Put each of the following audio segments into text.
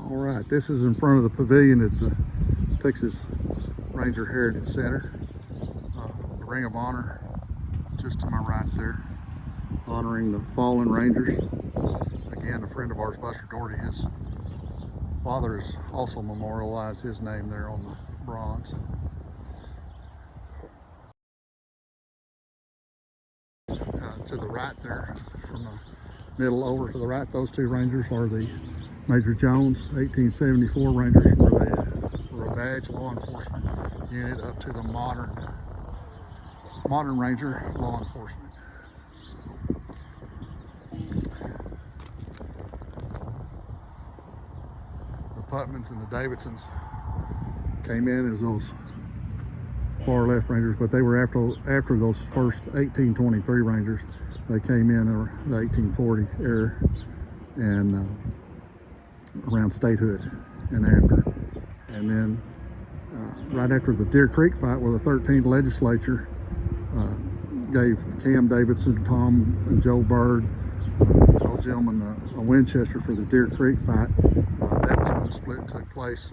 All right, this is in front of the pavilion at the Texas Ranger Heritage Center. The Ring of Honor just to my right there, honoring the fallen Rangers. Again, a friend of ours, Buster Doherty, his father has also memorialized his name there on the bronze. To the right there, from the middle over to the right, those two Rangers are the Major Jones 1874 Rangers, where they were a badge law enforcement unit up to the modern Ranger law enforcement. So, the Putmans and the Davidsons came in as those far left Rangers, but they were after those first 1823 Rangers. They came in the 1840 era and around statehood and after. And then right after the Deer Creek fight, where the 13th legislature gave Cam Davidson, Tom and Joe Bird, those gentlemen, a Winchester for the Deer Creek fight, that was when the split took place.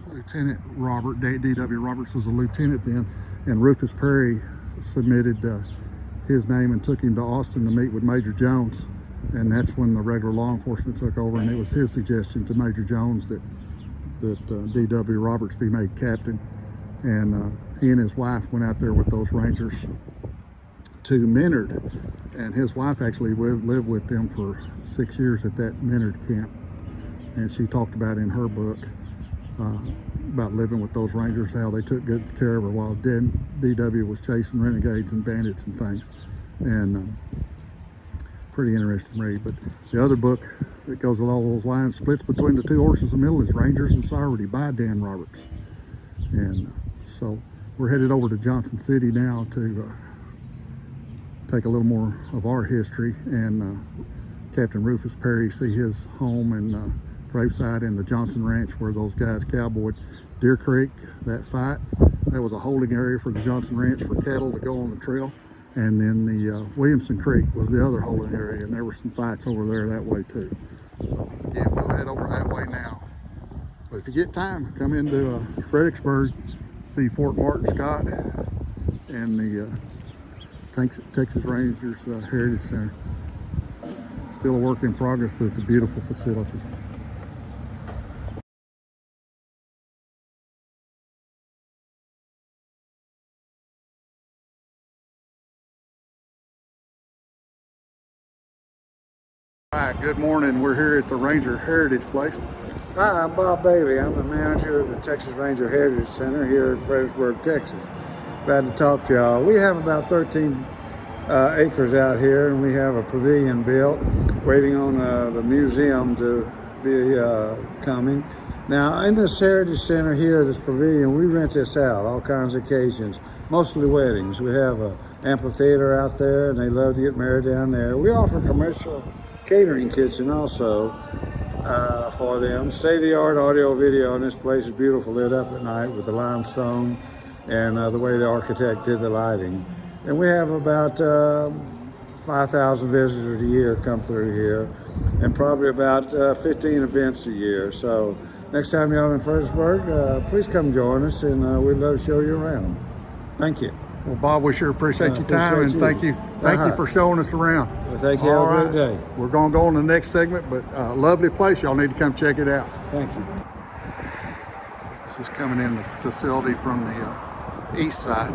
Lieutenant Robert, D.W. Roberts was a lieutenant then, and Rufus Perry submitted his name and took him to Austin to meet with Major Jones. And that's when the regular law enforcement took over, and it was his suggestion to Major Jones that D.W. Roberts be made captain. And he and his wife went out there with those Rangers to Menard, and his wife actually lived with them for 6 years at that Menard camp. And she talked about in her book about living with those Rangers, how they took good care of her while D.W. was chasing renegades and bandits and things. And pretty interesting read. But the other book that goes along those lines, Splits Between the Two Horses in the Middle, is Rangers and Sovereignty by Dan Roberts. And so we're headed over to Johnson City now to take a little more of our history, and Captain Rufus Perry, see his home and gravesite in the Johnson Ranch where those guys cowboyed. Deer Creek, that fight, that was a holding area for the Johnson Ranch for cattle to go on the trail. And then the Williamson Creek was the other holding area, and there were some fights over there that way too. So again, we'll head over that way now. But if you get time, come into Fredericksburg, see Fort Martin Scott and the Texas Rangers Heritage Center. Still a work in progress, but it's a beautiful facility. All right, good morning. We're here at the Ranger Heritage Place. Hi, I'm Bob Bailey. I'm the manager of the Texas Ranger Heritage Center here in Fredericksburg, Texas. Glad to talk to y'all. We have about 13 acres out here, and we have a pavilion built, waiting on the museum to be coming. Now, in this Heritage Center here, this pavilion, we rent this out, all kinds of occasions, mostly weddings. We have an amphitheater out there, and they love to get married down there. We offer commercial catering kitchen also for them. State-of-the-art audio video, and this place is beautiful, lit up at night with the limestone and the way the architect did the lighting. And we have about 5,000 visitors a year come through here, and probably about 15 events a year. So next time y'all in Fredericksburg, please come join us, and we'd love to show you around. Thank you. Well, Bob, we sure appreciate your time, and thank you for showing us around. Well, thank you. Have a great day. We're going to go on to the next segment, but lovely place. Y'all need to come check it out. Thank you. This is coming in the facility from the east side.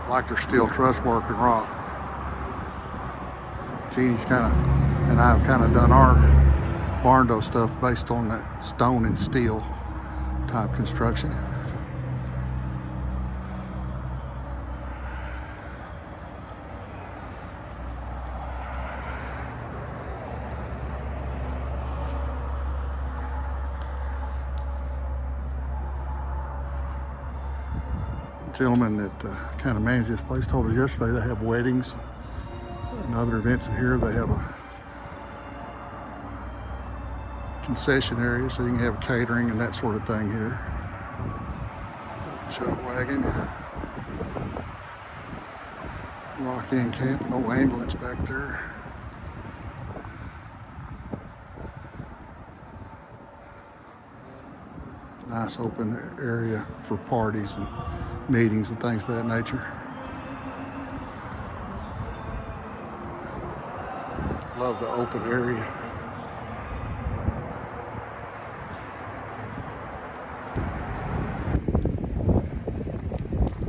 I like their steel truss work and rock. Jeannie's and I have kind of done our barn door stuff based on that stone and steel type construction. Gentleman that kind of manages this place told us yesterday they have weddings and other events in here. They have a concession area, so you can have catering and that sort of thing here. Chuck wagon. Rock In Camp, an old ambulance back there. Nice open area for parties and meetings and things of that nature. Love the open area.